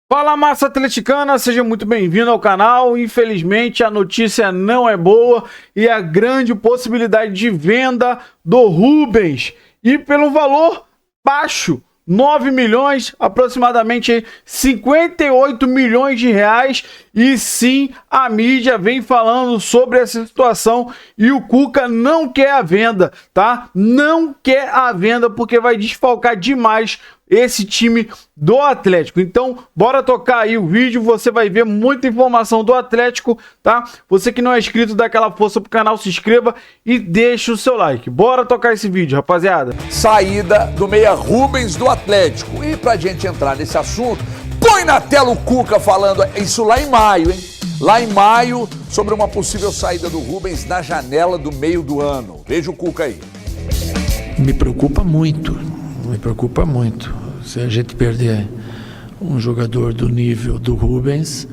Fala, massa atleticana, seja muito bem-vindo ao canal. Infelizmente a notícia não é boa e a grande possibilidade de venda do Rubens e pelo valor baixo, 9 milhões, aproximadamente 58 milhões de reais. E sim, a mídia vem falando sobre essa situação e o Cuca não quer a venda, tá? Não quer a venda porque vai desfalcar demais esse time do Atlético. Então, bora tocar aí o vídeo, você vai ver muita informação do Atlético, tá? Você que não é inscrito, dá aquela força pro canal, se inscreva e deixa o seu like. Bora tocar esse vídeo, rapaziada. Saída do meia Rubens do Atlético. E pra gente entrar nesse assunto, põe na tela o Cuca falando isso lá em maio, hein? Lá em maio, sobre uma possível saída do Rubens na janela do meio do ano. Veja o Cuca aí. Me preocupa muito. Me preocupa muito. Se a gente perder um jogador do nível do Rubens,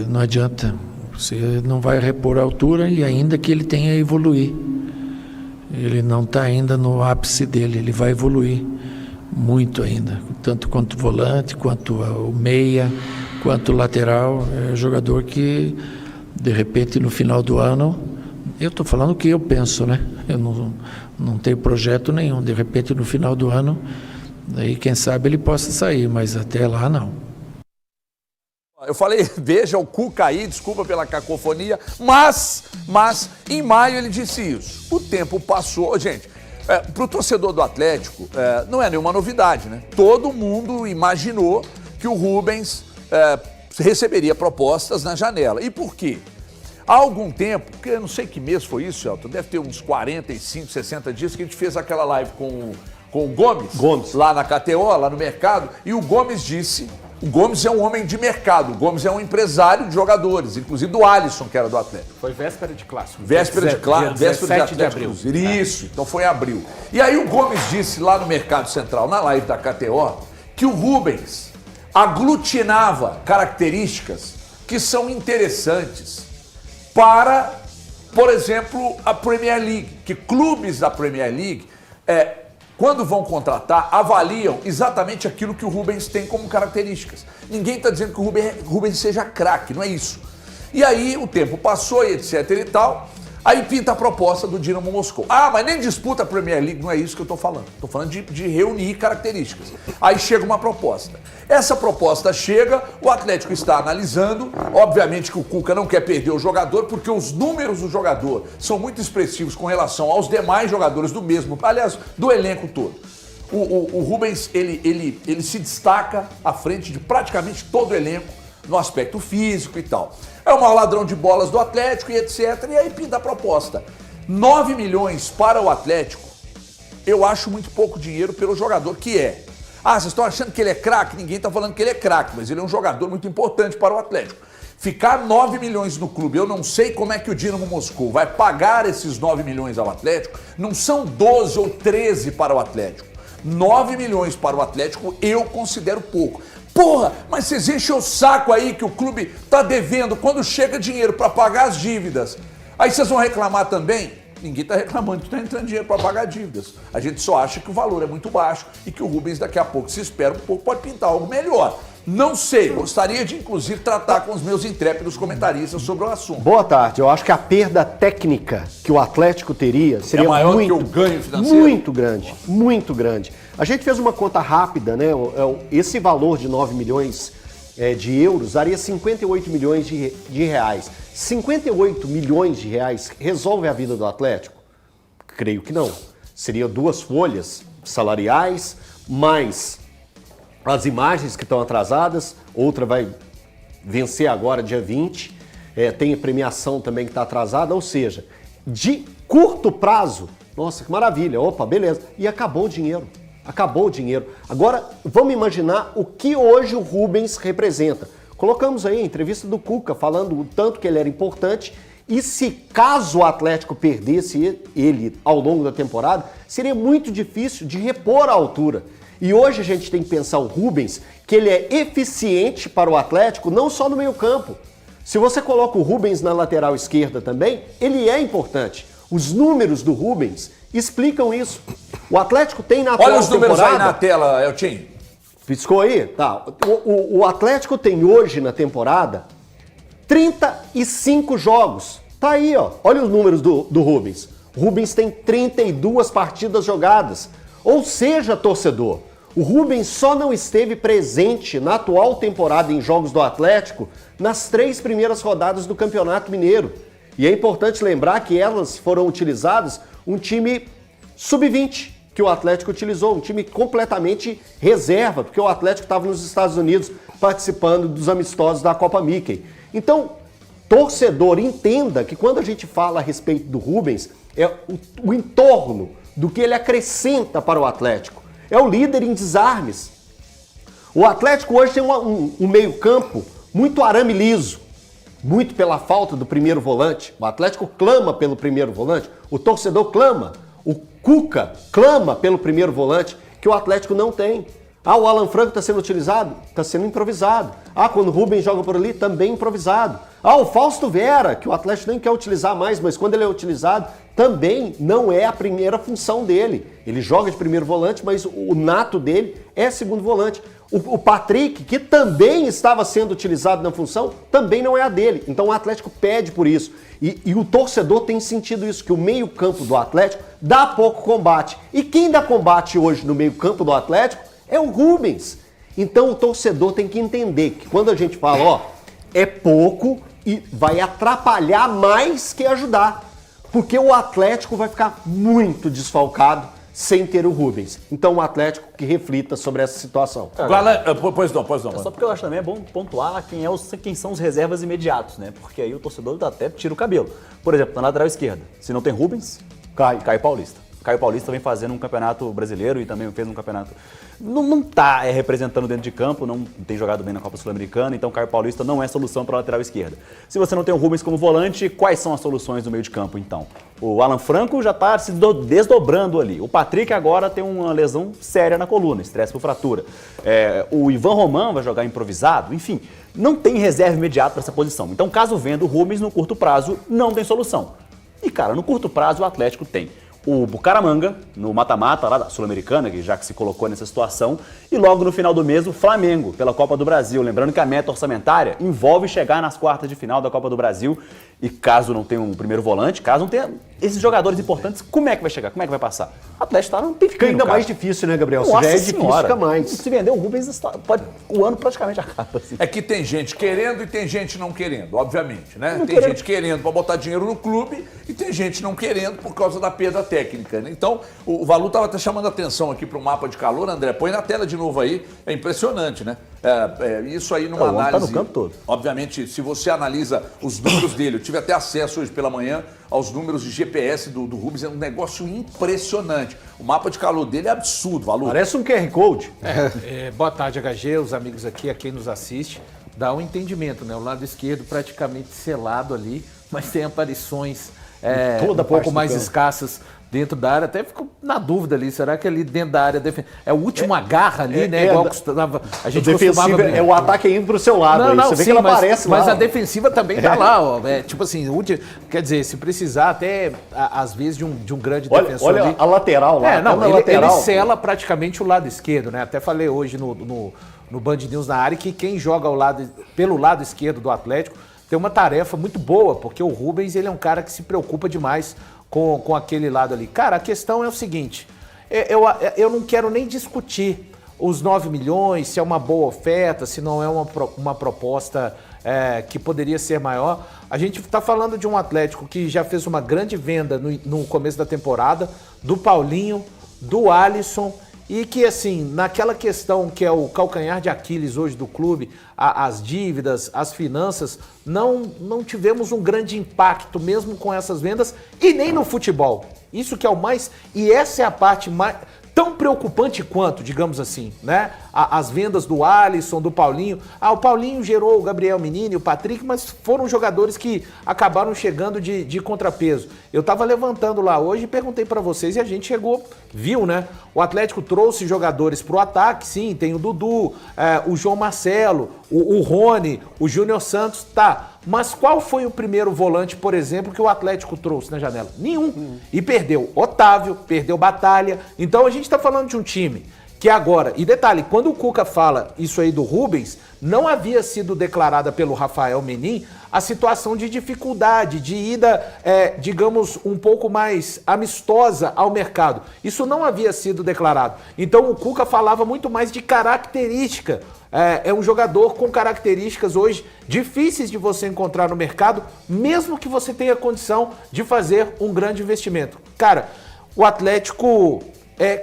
não adianta. Você não vai repor a altura e ainda que ele tenha a evoluir. Ele não está ainda no ápice dele, ele vai evoluir muito ainda. Tanto quanto volante, quanto o meia, quanto o lateral. É um jogador que, de repente, no final do ano... Eu estou falando o que eu penso, né? Eu não tenho projeto nenhum. De repente, no final do ano, daí quem sabe ele possa sair, mas até lá não. Eu falei, veja o Cuca aí, desculpa pela cacofonia, mas em maio ele disse isso. O tempo passou. Gente, para o torcedor do Atlético, não é nenhuma novidade, né? Todo mundo imaginou que o Rubens receberia propostas na janela. E por quê? Há algum tempo, porque eu não sei que mês foi isso, Elton, deve ter uns 45, 60 dias que a gente fez aquela live com o Gomes, lá na KTO, lá no mercado, e o Gomes disse, o Gomes é um homem de mercado, o Gomes é um empresário de jogadores, inclusive do Alisson, que era do Atlético. Foi véspera de clássico. Véspera de clássico, véspera de abril. Isso, então foi em abril. E aí o Gomes disse lá no Mercado Central, na live da KTO, que o Rubens aglutinava características que são interessantes para, por exemplo, a Premier League, que clubes da Premier League, quando vão contratar, avaliam exatamente aquilo que o Rubens tem como características. Ninguém está dizendo que o Rubens seja craque, não é isso. E aí o tempo passou e etc e tal, aí pinta a proposta do Dinamo Moscou. Ah, mas nem disputa a Premier League, não é isso que eu estou falando. Estou falando de reunir características. Aí chega uma proposta. Essa proposta chega, o Atlético está analisando. Obviamente que o Cuca não quer perder o jogador, porque os números do jogador são muito expressivos com relação aos demais jogadores do mesmo, aliás, do elenco todo. O Rubens, ele se destaca à frente de praticamente todo o elenco, no aspecto físico e tal. É o maior ladrão de bolas do Atlético e etc. E aí pinta a proposta. 9 milhões para o Atlético, eu acho muito pouco dinheiro pelo jogador que é. Ah, vocês estão achando que ele é craque? Ninguém está falando que ele é craque, mas ele é um jogador muito importante para o Atlético. Ficar 9 milhões no clube, eu não sei como é que o Dinamo Moscou vai pagar esses 9 milhões ao Atlético. Não são 12 ou 13 para o Atlético. 9 milhões para o Atlético eu considero pouco. Porra, mas vocês enchem o saco aí que o clube tá devendo quando chega dinheiro para pagar as dívidas. Aí vocês vão reclamar também? Ninguém tá reclamando que tá entrando dinheiro para pagar dívidas. A gente só acha que o valor é muito baixo e que o Rubens daqui a pouco, se espera um pouco, pode pintar algo melhor. Não sei, gostaria de inclusive tratar com os meus intrépidos comentaristas sobre o assunto. Boa tarde, eu acho que a perda técnica que o Atlético teria seria maior muito, que o ganho financeiro? Muito grande, muito grande. A gente fez uma conta rápida, né? Esse valor de 9 milhões de euros daria 58 milhões de reais. 58 milhões de reais resolve a vida do Atlético? Creio que não. Seriam 2 folhas salariais, mais as imagens que estão atrasadas, outra vai vencer agora dia 20, tem a premiação também que está atrasada, ou seja, de curto prazo, nossa, que maravilha, opa, beleza, e acabou o dinheiro. Acabou o dinheiro. Agora, vamos imaginar o que hoje o Rubens representa. Colocamos aí a entrevista do Cuca falando o tanto que ele era importante e se caso o Atlético perdesse ele ao longo da temporada, seria muito difícil de repor a altura. E hoje a gente tem que pensar o Rubens, que ele é eficiente para o Atlético, não só no meio campo. Se você coloca o Rubens na lateral esquerda também, ele é importante. Os números do Rubens explicam isso. O Atlético tem na atual Olha os números temporada... aí na tela, Eltinho. Piscou aí? Tá. O Atlético tem hoje na temporada 35 jogos. Tá aí, ó. Olha os números do Rubens. O Rubens tem 32 partidas jogadas. Ou seja, torcedor, o Rubens só não esteve presente na atual temporada em jogos do Atlético nas 3 primeiras rodadas do Campeonato Mineiro. E é importante lembrar que elas foram utilizadas um time sub-20 que o Atlético utilizou, um time completamente reserva, porque o Atlético estava nos Estados Unidos participando dos amistosos da Copa Mickey. Então, torcedor, entenda que quando a gente fala a respeito do Rubens, é o entorno do que ele acrescenta para o Atlético. É o líder em desarmes. O Atlético hoje tem um meio-campo muito arame liso, muito pela falta do primeiro volante. O Atlético clama pelo primeiro volante, o torcedor clama, o Cuca clama pelo primeiro volante, que o Atlético não tem. Ah, o Alan Franco está sendo utilizado? Está sendo improvisado. Ah, quando o Rubens joga por ali, também improvisado. Ah, o Fausto Vera, que o Atlético nem quer utilizar mais, mas quando ele é utilizado, também não é a primeira função dele. Ele joga de primeiro volante, mas o nato dele é segundo volante. O Patrick, que também estava sendo utilizado na função, também não é a dele. Então o Atlético pede por isso. E o torcedor tem sentido isso, que o meio-campo do Atlético dá pouco combate. E quem dá combate hoje no meio-campo do Atlético é o Rubens. Então o torcedor tem que entender que quando a gente fala, ó, é pouco e vai atrapalhar mais que ajudar. Porque o Atlético vai ficar muito desfalcado sem ter o Rubens. Então o Atlético que reflita sobre essa situação. Pois não. Só porque eu acho também é bom pontuar quem são os reservas imediatos, né? Porque aí o torcedor até tira o cabelo. Por exemplo, na lateral esquerda, se não tem Rubens, Caio Paulista. Caio Paulista vem fazendo um campeonato brasileiro e também fez um campeonato... Não tá representando dentro de campo, não tem jogado bem na Copa Sul-Americana, então Caio Paulista não é solução para a lateral esquerda. Se você não tem o Rubens como volante, quais são as soluções do meio de campo, então? O Alan Franco já está se desdobrando ali. O Patrick agora tem uma lesão séria na coluna, estresse por fratura. O Ivan Roman vai jogar improvisado, enfim, não tem reserva imediata para essa posição. Então, caso venda o Rubens, no curto prazo, não tem solução. E, cara, no curto prazo o Atlético tem o Bucaramanga, no mata-mata lá da Sul-Americana, que já que se colocou nessa situação, e logo no final do mês o Flamengo, pela Copa do Brasil. Lembrando que a meta orçamentária envolve chegar nas quartas de final da Copa do Brasil, e caso não tenha um primeiro volante, caso não tenha esses jogadores importantes, como é que vai chegar? Como é que vai passar? O Atlético não tem Fica ainda mais difícil, né, Gabriel? Se já é difícil, fica mais. Se vender o Rubens, o ano praticamente acaba. Assim. É que tem gente querendo e tem gente não querendo, obviamente, né? Tem gente querendo para botar dinheiro no clube e tem gente não querendo por causa da perda técnica, né? Então, o Valu estava até chamando a atenção aqui para o mapa de calor, André, põe na tela de novo aí, é impressionante, né? Isso aí numa análise... Tá no campo todo. Obviamente, se você analisa os números dele, eu tive até acesso hoje pela manhã aos números de GPS do Rubens, é um negócio impressionante. O mapa de calor dele é absurdo, Valu. Parece um QR Code. Boa tarde, HG, os amigos aqui, a quem nos assiste. Dá um entendimento, né? O lado esquerdo praticamente selado ali, mas tem aparições um pouco mais escassas dentro da área. Até fico na dúvida ali, será que ali dentro da área é o último agarra ali, né? Igual costumava, a gente costumava... É o ataque indo pro seu lado. Você vê que ela aparece lá. Mas a defensiva também tá lá, ó. Tipo assim, quer dizer, se precisar até, às vezes, de um grande defensor olha ali. A lateral lá. Ele sela praticamente o lado esquerdo, né? Até falei hoje no Band News na área que quem joga pelo lado esquerdo do Atlético tem uma tarefa muito boa, porque o Rubens ele é um cara que se preocupa demais com aquele lado ali. Cara, a questão é o seguinte, eu não quero nem discutir os 9 milhões, se é uma boa oferta, se não é uma proposta que poderia ser maior. A gente está falando de um Atlético que já fez uma grande venda no começo da temporada, do Paulinho, do Alisson, e que, assim, naquela questão que é o calcanhar de Aquiles hoje do clube, as dívidas, as finanças, não tivemos um grande impacto mesmo com essas vendas e nem no futebol. Isso que é o mais... E essa é a parte mais... tão preocupante quanto, digamos assim, né? As vendas do Alisson, do Paulinho. O Paulinho gerou o Gabriel Menino e o Patrick, mas foram jogadores que acabaram chegando de contrapeso. Eu tava levantando lá hoje e perguntei para vocês e a gente chegou, viu, né? O Atlético trouxe jogadores pro ataque, sim, tem o Dudu, o João Marcelo, o Rony, o Júnior Santos, tá. Mas qual foi o primeiro volante, por exemplo, que o Atlético trouxe na janela? Nenhum. E perdeu Otávio, perdeu Batalha. Então a gente tá falando de um time que agora, e detalhe, quando o Cuca fala isso aí do Rubens, não havia sido declarada pelo Rafael Menin a situação de dificuldade, de ida, digamos, um pouco mais amistosa ao mercado. Isso não havia sido declarado. Então o Cuca falava muito mais de característica. É um jogador com características hoje difíceis de você encontrar no mercado, mesmo que você tenha condição de fazer um grande investimento. Cara, o Atlético,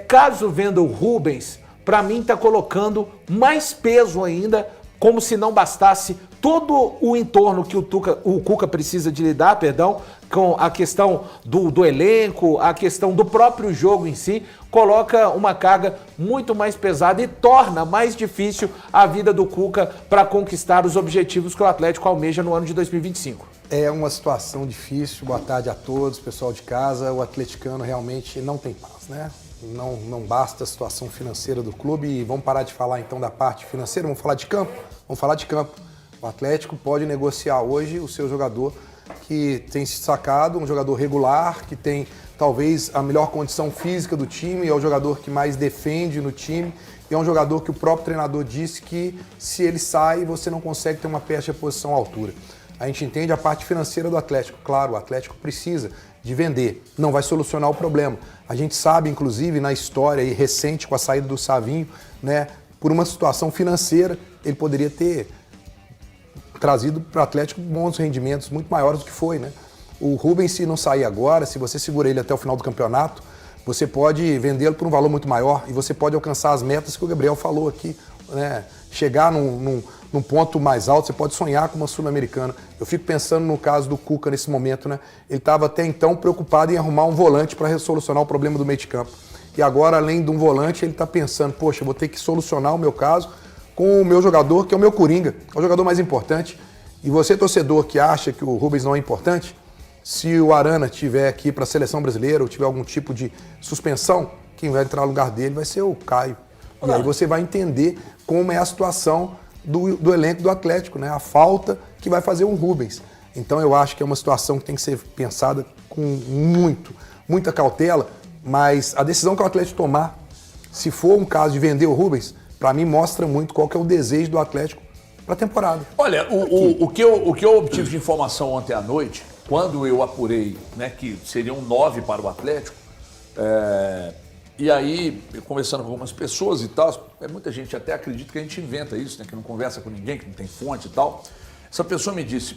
caso venda o Rubens, para mim está colocando mais peso ainda, como se não bastasse todo o entorno que o Cuca precisa de lidar, com a questão do elenco, a questão do próprio jogo em si, coloca uma carga muito mais pesada e torna mais difícil a vida do Cuca para conquistar os objetivos que o Atlético almeja no ano de 2025. É uma situação difícil. Boa tarde a todos, pessoal de casa. O atleticano realmente não tem paz, né? Não basta a situação financeira do clube. E vamos parar de falar então da parte financeira, vamos falar de campo? Vamos falar de campo. O Atlético pode negociar hoje o seu jogador que tem se destacado, um jogador regular, que tem talvez a melhor condição física do time, é o jogador que mais defende no time, e é um jogador que o próprio treinador disse que se ele sai, você não consegue ter uma peça de reposição à altura. A gente entende a parte financeira do Atlético. Claro, o Atlético precisa de vender, não vai solucionar o problema. A gente sabe, inclusive, na história aí, recente, com a saída do Savinho, né, por uma situação financeira, ele poderia ter trazido para o Atlético bons rendimentos, muito maiores do que foi, né? O Rubens, se não sair agora, se você segura ele até o final do campeonato, você pode vendê-lo por um valor muito maior e você pode alcançar as metas que o Gabriel falou aqui, né? Chegar num ponto mais alto, você pode sonhar com uma Sul-Americana. Eu fico pensando no caso do Cuca nesse momento, né? Ele estava até então preocupado em arrumar um volante para solucionar o problema do meio de campo. E agora, além de um volante, ele está pensando, poxa, eu vou ter que solucionar o meu caso com o meu jogador, que é o meu Coringa, é o jogador mais importante. E você, torcedor, que acha que o Rubens não é importante, se o Arana estiver aqui para a seleção brasileira ou tiver algum tipo de suspensão, quem vai entrar no lugar dele vai ser o Caio. E aí você vai entender como é a situação do elenco do Atlético, né? A falta que vai fazer o Rubens. Então eu acho que é uma situação que tem que ser pensada com muita cautela, mas a decisão que o Atlético tomar, se for um caso de vender o Rubens, para mim mostra muito qual que é o desejo do Atlético para a temporada. Olha, o que eu obtive de informação ontem à noite, quando eu apurei, né, que seriam 9 para o Atlético, e aí, eu conversando com algumas pessoas e tal, muita gente até acredita que a gente inventa isso, né, que não conversa com ninguém, que não tem fonte e tal. Essa pessoa me disse,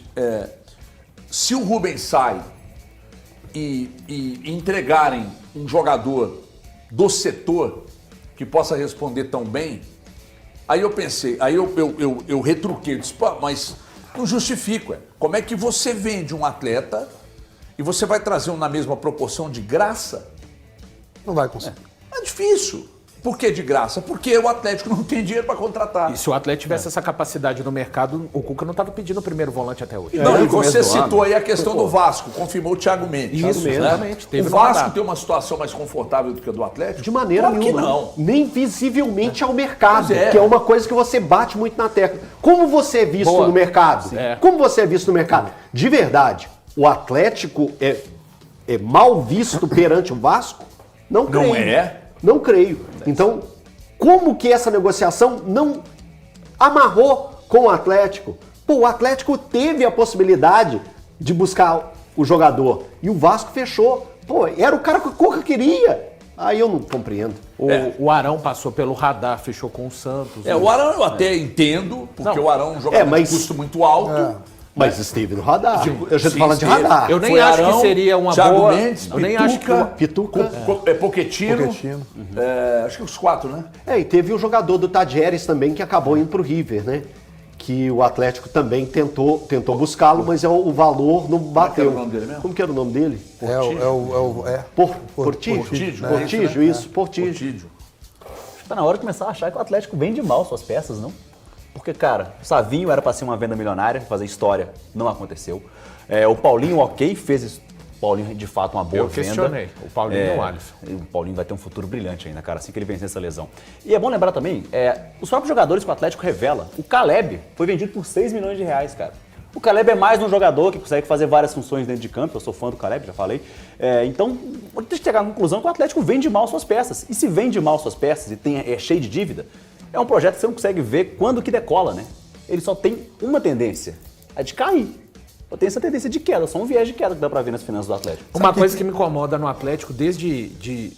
se o Rubens sai e entregarem um jogador do setor que possa responder tão bem, aí eu pensei, aí eu retruquei, disse, pô, mas não justifico, como é que você vende um atleta e você vai trazer um na mesma proporção de graça? Não vai conseguir. É difícil. Por que de graça? Porque o Atlético não tem dinheiro para contratar. E se o Atlético tivesse essa capacidade no mercado, o Cuca não estava pedindo o primeiro volante até hoje. Não, e você citou aí a questão do Vasco, confirmou o Thiago Mendes. Isso, exatamente. O Vasco tem uma situação mais confortável do que a do Atlético? De maneira claro nenhuma. Que não. Nem visivelmente ao mercado, Pois é. que é uma coisa que você bate muito na tecla. Como você é visto no mercado? Como você é visto no mercado? De verdade, o Atlético é mal visto perante o Vasco? Não creio. Não é? Não creio. Então, como que essa negociação não amarrou com o Atlético? Pô, o Atlético teve a possibilidade de buscar o jogador e o Vasco fechou. Pô, era o cara que o Cuca queria. Aí eu não compreendo. O Arão passou pelo radar, fechou com o Santos. O Arão eu até entendo, porque o Arão é um jogador de custo muito alto. Mas esteve no radar. Eu já tô Sim, falando de esteve. radar. Eu nem Foi acho Arão, que seria uma Thiago boa... Mendes, eu nem acho que Pituca. Pochettino. Pochettino. Acho que os 4, né? E teve o jogador do Tadieres também que acabou indo pro River, né? Que o Atlético também tentou buscá-lo, mas o valor não bateu. Como que era o nome dele mesmo? Como que era o nome dele? Portígio, né? Portígio. Tá na hora de começar a achar que o Atlético vende mal suas peças, não? Porque, cara, o Savinho era para ser uma venda milionária, fazer história, não aconteceu. O Paulinho, ok, fez o Paulinho de fato uma boa Eu venda. questionei. O Paulinho e o Alisson. O Paulinho vai ter um futuro brilhante ainda, cara, assim que ele vencer essa lesão. E é bom lembrar também, os próprios jogadores que o Atlético revela. O Caleb foi vendido por 6 milhões de reais, cara. O Caleb é mais um jogador que consegue fazer várias funções dentro de campo. Eu sou fã do Caleb, já falei. Então, tem que chegar à conclusão que o Atlético vende mal suas peças. E se vende mal suas peças e é cheio de dívida, é um projeto que você não consegue ver quando que decola, né? Ele só tem uma tendência, a de cair. Eu tenho essa tendência de queda, só um viés de queda que dá pra ver nas finanças do Atlético. Uma coisa que me incomoda no Atlético desde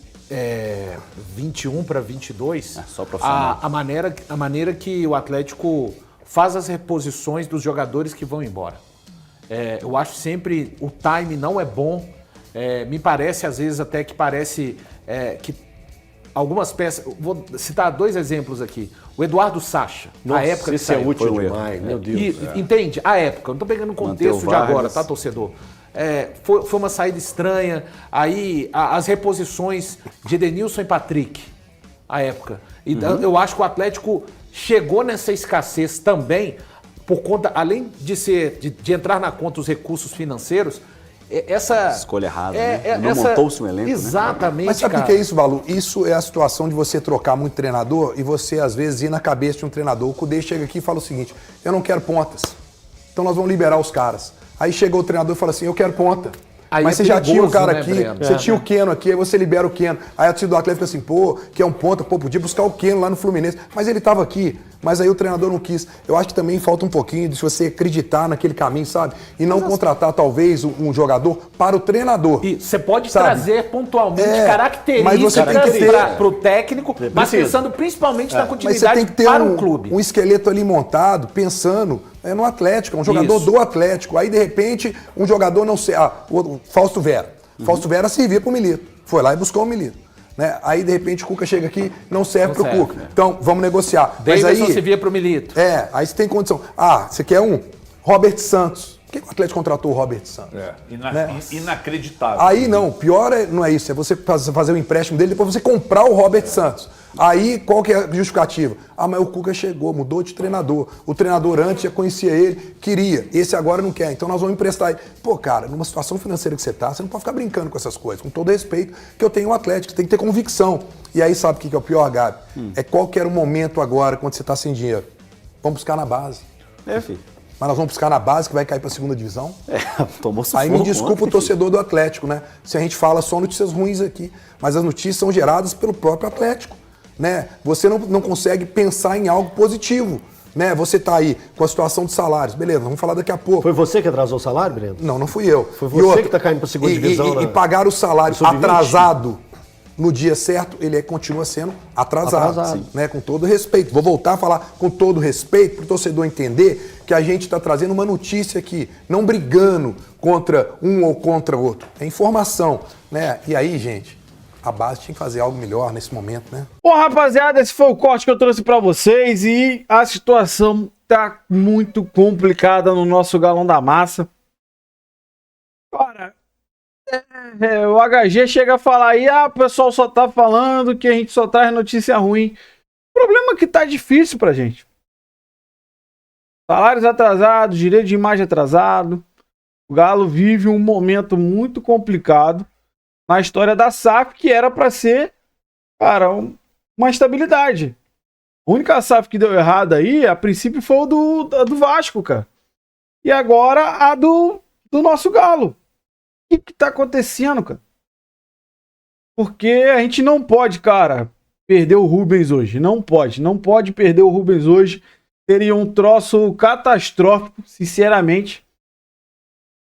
21 para 22, só profissional. a maneira que o Atlético faz as reposições dos jogadores que vão embora. Eu acho sempre o time não é bom. Me parece, às vezes, até que parece que algumas peças... Vou citar 2 exemplos aqui. O Eduardo Sacha, Nossa, a época que esse é saiu. útil foi um demais, meu Deus. Entende? A época. Eu não tô pegando o contexto de Vargas. agora, tá, torcedor? Foi uma saída estranha. Aí, as reposições de Edenilson e Patrick, a época. Então, eu acho que o Atlético chegou nessa escassez também, por conta, além de entrar na conta os recursos financeiros, essa... Escolha errada, né? Não montou-se um elenco, exatamente, Mas sabe o cara. que é isso, Balu? Isso é a situação de você trocar muito treinador e você, às vezes, ir na cabeça de um treinador. O Cudê chega aqui e fala o seguinte, eu não quero pontas, então nós vamos liberar os caras. Aí chegou o treinador e fala assim, eu quero ponta. Aí Mas é você já tinha o perigoso, cara né, aqui, Breno? você tinha o Keno aqui, aí você libera o Keno. Aí a torcida do Atlético fica assim, pô, que é um ponta, pô, podia buscar o Keno lá no Fluminense. Mas ele tava aqui, mas aí o treinador não quis. Eu acho que também falta um pouquinho de você acreditar naquele caminho, sabe? E não contratar, talvez, um jogador para o treinador. E você pode Sabe? trazer pontualmente mas você tem que características ter- para o técnico, mas pensando principalmente na Mas você continuidade tem que ter para o clube. um esqueleto ali montado, pensando no Atlético, um jogador Isso. do Atlético. Aí, de repente, um jogador não sei. O Fausto Vera. Fausto Vera servia pro Milito. Foi lá e buscou o Milito. Né? Aí, de repente, o Cuca chega aqui, não serve Não pro serve, Cuca. né? Então, vamos negociar. Mas Davidson aí, se via pro Milito. aí você tem condição. Você quer um? Robert Santos. Por que o Atlético contratou o Robert Santos? Inacreditável. Aí não, pior não é isso, é você fazer o empréstimo dele, depois você comprar o Robert Santos. Aí qual que é a justificativa? Mas o Cuca chegou, mudou de treinador. O treinador antes já conhecia ele, queria. Esse agora não quer, então nós vamos emprestar ele. Pô, cara, numa situação financeira que você tá, você não pode ficar brincando com essas coisas. Com todo respeito que eu tenho o Atlético, tem que ter convicção. E aí sabe o que é o pior, Gabi? É qual que era o momento agora, quando você tá sem dinheiro. Vamos buscar na base. Filho. Mas nós vamos buscar na base, que vai cair pra segunda divisão. Tomou sufoco. Aí me desculpa ontem, o torcedor do Atlético, né? Se a gente fala só notícias ruins aqui, mas as notícias são geradas pelo próprio Atlético, né? Você não consegue pensar em algo positivo, né? Você tá aí com a situação de salários, beleza, vamos falar daqui a pouco. Foi você que atrasou o salário, Breno? Não fui eu. Foi você que tá caindo pra segunda divisão, E né? pagar o salário Sub-20. atrasado no dia certo, ele continua sendo atrasado. Né? Com todo respeito. Vou voltar a falar com todo respeito para o torcedor entender que a gente está trazendo uma notícia aqui, não brigando contra um ou contra outro. É informação, né? E aí, gente, a base tinha que fazer algo melhor nesse momento, né? Bom, rapaziada, esse foi o corte que eu trouxe pra vocês e a situação tá muito complicada no nosso Galão da Massa. Cara, o HG chega a falar aí, o pessoal só tá falando que a gente só traz notícia ruim. O problema é que tá difícil pra gente. Salários atrasados, direito de imagem atrasado. O Galo vive um momento muito complicado na história da SAF, que era pra ser, cara, uma estabilidade. A única SAF que deu errado aí, a princípio, foi o do Vasco, cara. E agora a do nosso Galo. O que tá acontecendo, cara? Porque a gente não pode, cara, perder o Rubens hoje. Não pode perder o Rubens hoje. Seria um troço catastrófico, sinceramente.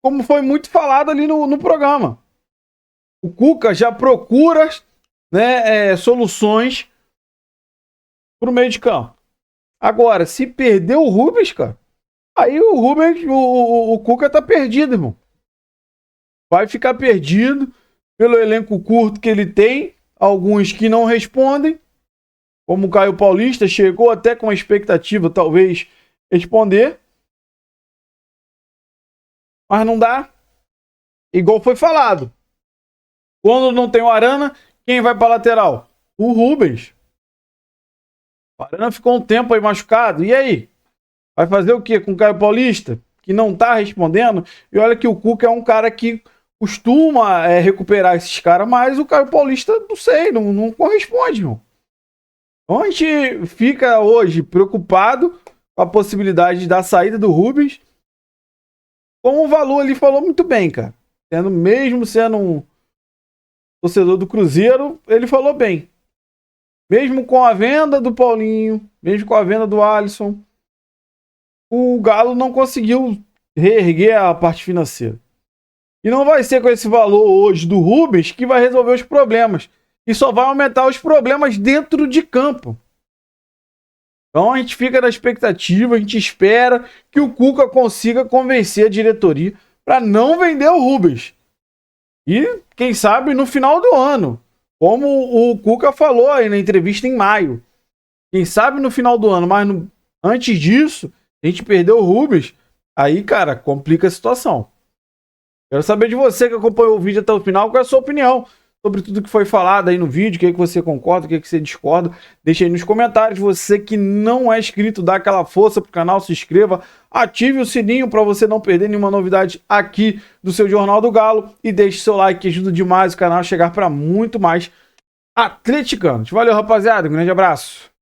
Como foi muito falado ali no programa. O Cuca já procura, né, soluções pro meio de campo. Agora, se perder o Rubens, cara, aí o Rubens, o Cuca tá perdido, irmão. Vai ficar perdido pelo elenco curto que ele tem. Alguns que não respondem. Como o Caio Paulista chegou até com a expectativa, talvez, responder. Mas não dá. Igual foi falado. Quando não tem o Arana, quem vai para lateral? O Rubens. O Arana ficou um tempo aí machucado. E aí? Vai fazer o quê com o Caio Paulista? Que não tá respondendo. E olha que o Cuca é um cara que costuma recuperar esses caras, mas o Caio Paulista, não sei, não corresponde, irmão. Então a gente fica hoje preocupado com a possibilidade da saída do Rubens como o Valu ali falou muito bem, cara. Mesmo sendo um torcedor do Cruzeiro, ele falou bem. Mesmo com a venda do Paulinho, mesmo com a venda do Alisson, o Galo não conseguiu reerguer a parte financeira. E não vai ser com esse valor hoje do Rubens que vai resolver os problemas. E só vai aumentar os problemas dentro de campo. Então a gente fica na expectativa, a gente espera que o Cuca consiga convencer a diretoria para não vender o Rubens. E, quem sabe, no final do ano. Como o Cuca falou aí na entrevista em maio. Quem sabe no final do ano, mas antes disso, a gente perdeu o Rubens. Aí, cara, complica a situação. Quero saber de você que acompanhou o vídeo até o final, qual é a sua opinião sobre tudo que foi falado aí no vídeo, o que você concorda, o que você discorda. Deixa aí nos comentários. Você que não é inscrito, dá aquela força pro canal, se inscreva, ative o sininho para você não perder nenhuma novidade aqui do seu Jornal do Galo e deixe seu like, que ajuda demais o canal a chegar para muito mais atleticanos. Valeu, rapaziada, um grande abraço.